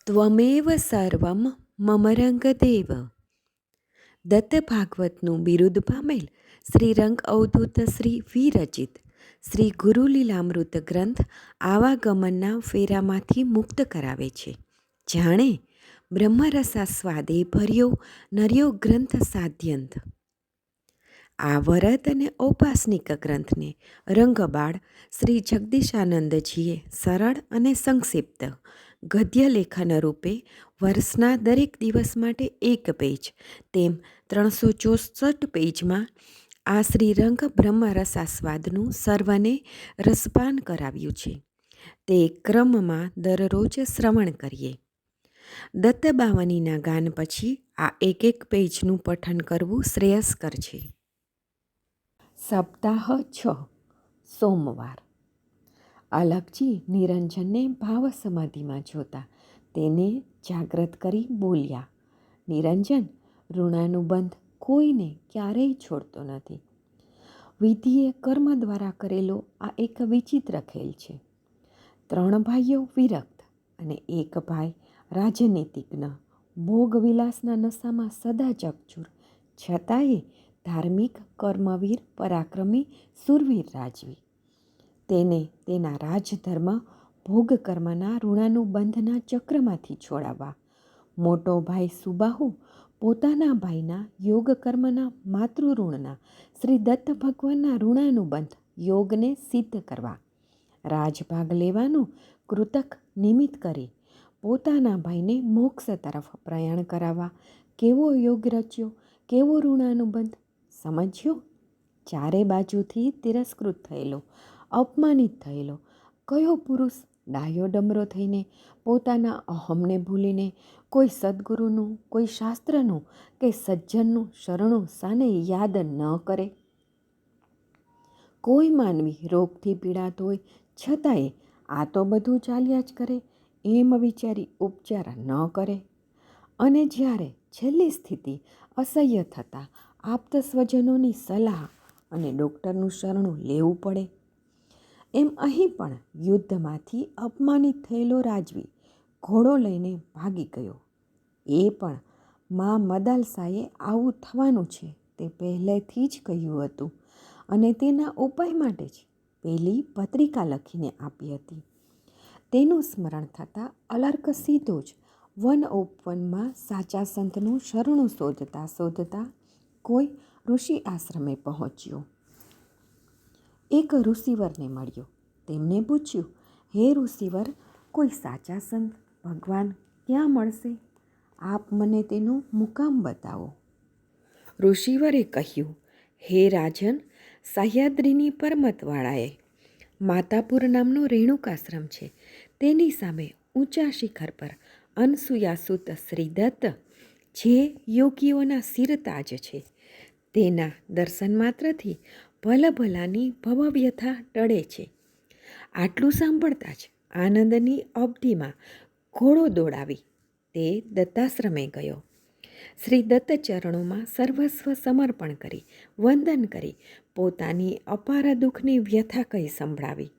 ત્વમેવ સર્વમ મમ રંગદેવ. દત્ત ભાગવતનું બિરુદ પામેલ શ્રી રંગ અવધૂત શ્રી વિરચિત શ્રી ગુરુલીલામૃત ગ્રંથ આવાગમનના ફેરામાંથી મુક્ત કરાવે છે. જાણે બ્રહ્મરસાસ્વાદે ભર્યો નર્યો ગ્રંથ સાધ્યંત. આ વરદ અને ઔપાસનિક ગ્રંથને રંગબાળ શ્રી જગદીશાનંદજીએ સરળ અને સંક્ષિપ્ત ગદ્ય લેખન રૂપે વર્ષના દરેક દિવસ માટે એક પેજ તેમ 364 પેજમાં આ શ્રીરંગ બ્રહ્મરસાસ્વાદનું સર્વને રસપાન કરાવ્યું છે. તે ક્રમમાં દરરોજ શ્રવણ કરીએ. દત્તબાવનીના ગાન પછી આ એક પેજનું પઠન કરવું શ્રેયસ્કર છે. સપ્તાહ 6 સોમવાર. અલગજી નિરંજનને ભાવ સમાધિમાં જોતા તેને જાગ્રત કરી બોલ્યા, નિરંજન, ઋણાનુબંધ કોઈને ક્યારેય છોડતો નથી. વિધિએ કર્મ દ્વારા કરેલો આ એક વિચિત્ર ખેલ છે. 3 ભાઈઓ વિરક્ત અને એક ભાઈ રાજનીતિજ્ઞ, ભોગવિલાસના નશામાં સદા ચકચૂર, છતાંય ધાર્મિક, કર્મવીર, પરાક્રમી, સુરવીર રાજવી. તેને તેના રાજધર્મ ભોગકર્મના ઋણાનુબંધના ચક્રમાંથી છોડાવવા મોટો ભાઈ સુબાહુ પોતાના ભાઈના યોગકર્મના માતૃઋણના શ્રી દત્ત ભગવાનના ઋણાનુબંધ યોગને સિદ્ધ કરવા રાજભાગ લેવાનું કૃતક નિમિત્ત કરી પોતાના ભાઈને મોક્ષ તરફ પ્રયાણ કરાવવા કેવો યોગ રચ્યો, કેવો ઋણાનુબંધ સમજ્યો. ચારે બાજુથી તિરસ્કૃત થયેલો, અપમાનિત થયેલો કયો પુરુષ ડાયો ડમરો થઈને પોતાના અહમને ભૂલીને કોઈ સદ્ગુરુનું, કોઈ શાસ્ત્રનું કે સજ્જનનું શરણું સાને યાદ ન કરે? કોઈ માનવી રોગથી પીડાતો હોય છતાંય આ તો બધું ચાલ્યા જ કરે એમ વિચારી ઉપચાર ન કરે? અને જ્યારે છેલ્લી સ્થિતિ અસહ્ય થતાં આપ્ત સ્વજનોની સલાહ અને ડૉક્ટરનું શરણું લેવું પડે, એમ અહીં પણ યુદ્ધમાંથી અપમાનિત થયેલો રાજવી ઘોડો લઈને ભાગી ગયો. એ પણ મા મદાલસાએ આવું થવાનું છે તે પહેલેથી જ કહ્યું હતું અને તેના ઉપાય માટે જ પેલી પત્રિકા લખીને આપી હતી. તેનું સ્મરણ થતાં અલર્ક સીધો જ વનોપવનમાં સાચા સંતનું શરણું શોધતા કોઈ ઋષિ આશ્રમે પહોંચ્યો. એક ઋષિવરને મળ્યો. તેમને પૂછ્યું, હે ઋષિવર, કોઈ સાચા સંત ભગવાન ક્યાં મળશે? આપ મને તેનો મુકામ બતાવો. ઋષિવરે કહ્યું, હે રાજન, સહ્યાદ્રીની પર્વતવાળાએ માતાપુર નામનો રેણુકાશ્રમ છે. તેની સામે ઊંચા શિખર પર અનસુયાસુત શ્રી દત્ત, જે યોગીઓના શિરતાજ છે, તેના દર્શન માત્રથી ભલભલાની ભવવ્યથા ટળે છે. આટલું સાંભળતા જ આનંદની અબધિમાં ઘોડો દોડાવી તે દત્તાશ્રમે ગયો. શ્રી દત્ત ચરણોમાં સર્વસ્વ સમર્પણ કરી વંદન કરી પોતાની અપાર દુઃખની વ્યથા કહી સંભળાવી.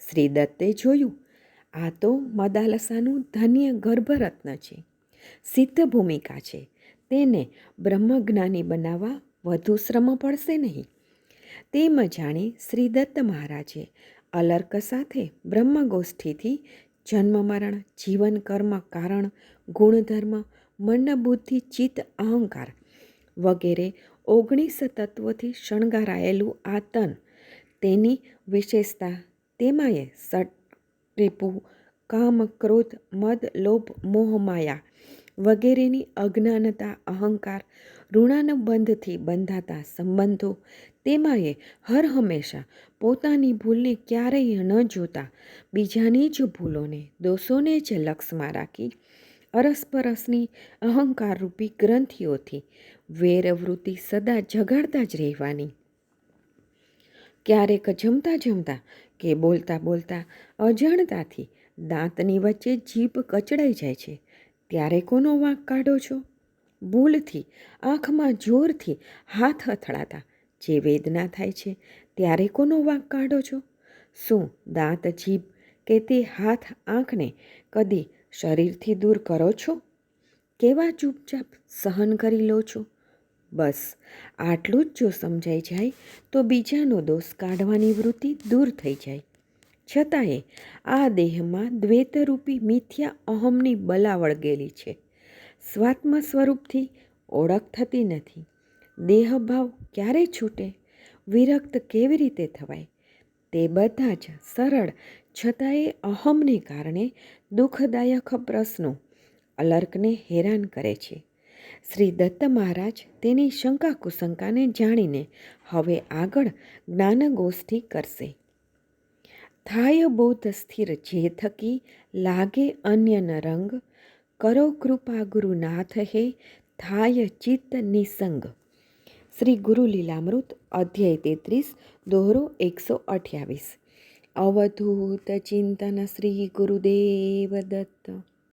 શ્રી દત્તે જોયું, આ તો મદાલસાનું ધન્ય ગર્ભરત્ન છે, સિદ્ધ ભૂમિકા છે. તેને બ્રહ્મજ્ઞાની બનાવવા વધુ શ્રમ પડશે નહીં. તેમ જાણી શ્રી દત્ત મહારાજે અલર્ક સાથે બ્રહ્મગોષ્ઠીથી જન્મ મરણ, જીવન કર્મ કારણ, ગુણધર્મ, મન બુદ્ધિ ચિત્ત અહંકાર વગેરે 19 તત્વોથી શણગારાયેલું આ તન, તેની વિશેષતા, તેમાંય ષટ્રિપુ, કામ, ક્રોધ, મદ, લોભ, મોહ, માયા વગેરેની અજ્ઞાનતા, અહંકાર, ઋણાનુબંધથી બંધાતા સંબંધો, તેમાંય હર હંમેશા પોતાની ભૂલને ક્યારેય ન જોતા બીજાની જ ભૂલોને, દોષોને જ લક્ષમાં રાખી અરસપરસની અહંકારરૂપી ગ્રંથિઓથી વેરવૃત્તિ સદા જગાડતા જ રહેવાની. ક્યારેક જમતા જમતા કે બોલતા બોલતા અજાણતાથી દાંતની વચ્ચે જીભ કચડાઈ જાય છે, ત્યારે કોનો વાંક કાઢો છો? ભૂલથી આંખમાં જોરથી હાથ અથડાતા જે વેદના થાય છે, ત્યારે કોનો વાંક કાઢો છો? શું દાંત, જીભ કે તે હાથ આંખને કદી શરીરથી દૂર કરો છો? કેવા ચૂપચાપ સહન કરી લો છો? બસ આટલું જ જો સમજાઈ જાય તો બીજાનો દોષ કાઢવાની વૃત્તિ દૂર થઈ જાય. છતાંય આ દેહમાં દ્વૈતરૂપી મિથ્યા અહમની બલા વળગેલી છે. સ્વાત્મ સ્વરૂપથી ઓળખ થતી નથી. દેહભાવ ક્યારે છૂટે? વિરક્ત કેવી રીતે થવાય? તે બધા જ સરળ છતાંય અહમને કારણે દુઃખદાયક પ્રશ્નો અલર્કને હેરાન કરે છે. શ્રી દત્ત મહારાજ તેની શંકા કુશંકાને જાણીને હવે આગળ જ્ઞાનગોષ્ઠી કરશે. થાય બોધ સ્થિર જે થકી લાગે અન્યન રંગ, કરો કૃપા ગુરુનાથ હે થાય ચિત્ત નિસંગ. શ્રી ગુરુ લીલામૃત અધ્યાય 33 દોહરો 128. અવધૂત ચિંતન શ્રી ગુરુદેવ દત્ત.